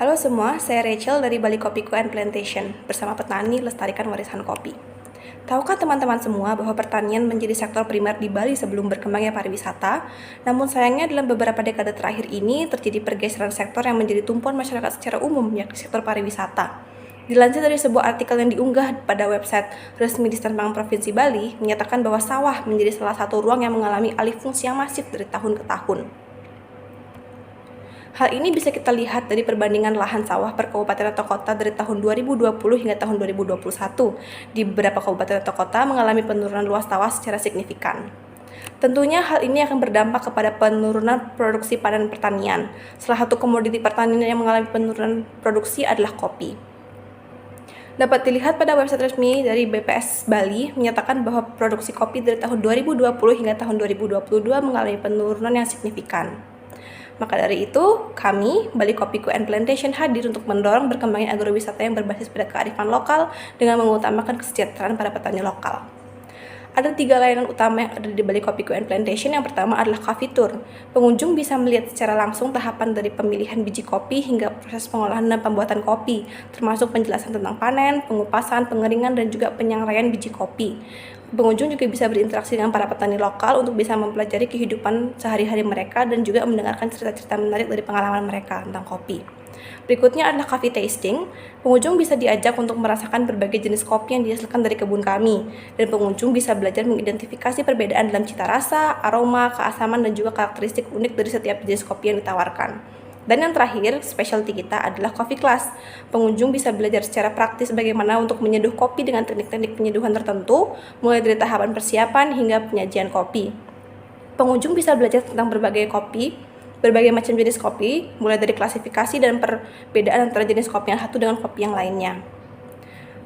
Halo semua, saya Rachel dari Bali Kopiku and Plantation, bersama petani lestarikan warisan kopi. Tahukah teman-teman semua bahwa pertanian menjadi sektor primer di Bali sebelum berkembangnya pariwisata? Namun sayangnya dalam beberapa dekade terakhir ini terjadi pergeseran sektor yang menjadi tumpuan masyarakat secara umum, yakni sektor pariwisata. Dilansir dari sebuah artikel yang diunggah pada website resmi di Sembang Provinsi Bali, menyatakan bahwa sawah menjadi salah satu ruang yang mengalami alih fungsi yang masif dari tahun ke tahun. Hal ini bisa kita lihat dari perbandingan lahan sawah per kabupaten atau kota dari tahun 2020 hingga tahun 2021. Di beberapa kabupaten atau kota mengalami penurunan luas sawah secara signifikan. Tentunya hal ini akan berdampak kepada penurunan produksi panen pertanian. Salah satu komoditi pertanian yang mengalami penurunan produksi adalah kopi. Dapat dilihat pada website resmi dari BPS Bali menyatakan bahwa produksi kopi dari tahun 2020 hingga tahun 2022 mengalami penurunan yang signifikan. Maka dari itu, kami, Bali Kopiku and Plantation hadir untuk mendorong berkembangnya agrowisata yang berbasis pada kearifan lokal dengan mengutamakan kesejahteraan para petani lokal. Ada 3 layanan utama yang ada di Bali Kopiku and Plantation. Yang pertama adalah coffee tour. Pengunjung bisa melihat secara langsung tahapan dari pemilihan biji kopi hingga proses pengolahan dan pembuatan kopi, termasuk penjelasan tentang panen, pengupasan, pengeringan, dan juga penyangraian biji kopi. Pengunjung juga bisa berinteraksi dengan para petani lokal untuk bisa mempelajari kehidupan sehari-hari mereka dan juga mendengarkan cerita-cerita menarik dari pengalaman mereka tentang kopi. Berikutnya adalah coffee tasting. Pengunjung bisa diajak untuk merasakan berbagai jenis kopi yang dihasilkan dari kebun kami, dan pengunjung bisa belajar mengidentifikasi perbedaan dalam cita rasa, aroma, keasaman, dan juga karakteristik unik dari setiap jenis kopi yang ditawarkan. Dan yang terakhir, specialty kita adalah coffee class. Pengunjung bisa belajar secara praktis bagaimana untuk menyeduh kopi dengan teknik-teknik penyeduhan tertentu, mulai dari tahapan persiapan hingga penyajian kopi. Pengunjung bisa belajar tentang berbagai macam jenis kopi, mulai dari klasifikasi dan perbedaan antara jenis kopi yang satu dengan kopi yang lainnya.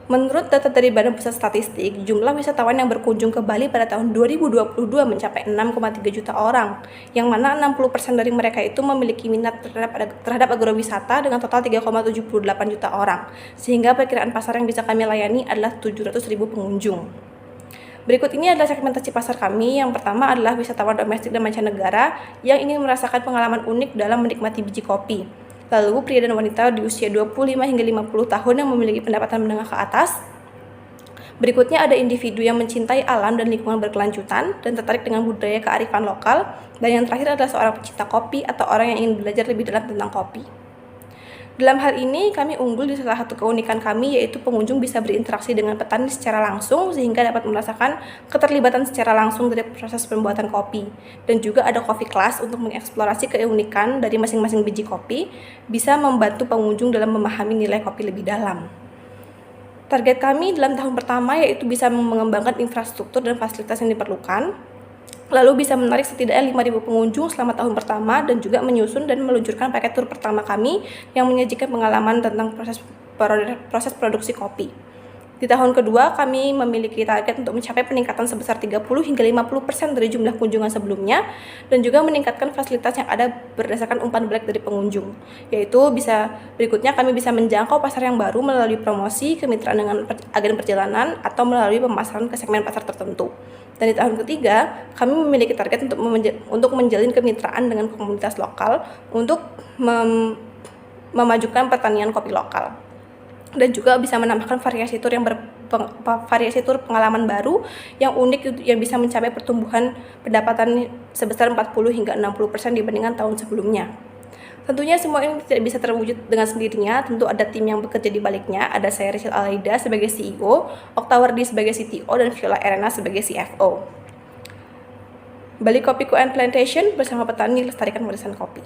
Menurut data dari Badan Pusat Statistik, jumlah wisatawan yang berkunjung ke Bali pada tahun 2022 mencapai 6,3 juta orang, yang mana 60% dari mereka itu memiliki minat terhadap agrowisata dengan total 3,78 juta orang, sehingga perkiraan pasar yang bisa kami layani adalah 700.000 pengunjung. Berikut ini adalah segmentasi pasar kami. Yang pertama adalah wisatawan domestik dan mancanegara yang ingin merasakan pengalaman unik dalam menikmati biji kopi. Lalu pria dan wanita di usia 25 hingga 50 tahun yang memiliki pendapatan menengah ke atas. Berikutnya ada individu yang mencintai alam dan lingkungan berkelanjutan dan tertarik dengan budaya kearifan lokal. Dan yang terakhir adalah seorang pecinta kopi atau orang yang ingin belajar lebih dalam tentang kopi. Dalam hal ini, kami unggul di salah satu keunikan kami, yaitu pengunjung bisa berinteraksi dengan petani secara langsung sehingga dapat merasakan keterlibatan secara langsung dari proses pembuatan kopi. Dan juga ada coffee class untuk mengeksplorasi keunikan dari masing-masing biji kopi, bisa membantu pengunjung dalam memahami nilai kopi lebih dalam. Target kami dalam tahun pertama yaitu bisa mengembangkan infrastruktur dan fasilitas yang diperlukan, lalu bisa menarik setidaknya 5.000 pengunjung selama tahun pertama dan juga menyusun dan meluncurkan paket tur pertama kami yang menyajikan pengalaman tentang proses produksi kopi. Di tahun kedua, kami memiliki target untuk mencapai peningkatan sebesar 30 hingga 50% dari jumlah kunjungan sebelumnya dan juga meningkatkan fasilitas yang ada berdasarkan umpan balik dari pengunjung. Yaitu berikutnya kami bisa menjangkau pasar yang baru melalui promosi, kemitraan dengan agen perjalanan, atau melalui pemasaran ke segmen pasar tertentu. Dan di tahun ketiga, kami memiliki target untuk menjalin kemitraan dengan komunitas lokal untuk memajukan pertanian kopi lokal. Dan juga bisa menambahkan variasi tur pengalaman baru yang unik yang bisa mencapai pertumbuhan pendapatan sebesar 40 hingga 60% dibandingkan tahun sebelumnya. Tentunya semua ini tidak bisa terwujud dengan sendirinya, tentu ada tim yang bekerja di baliknya. Ada saya Rachel Alaida sebagai CEO, Oktawardi sebagai CTO, dan Viola Erena sebagai CFO. Bali Kopiku and Plantation bersama petani lestarikan warisan kopi.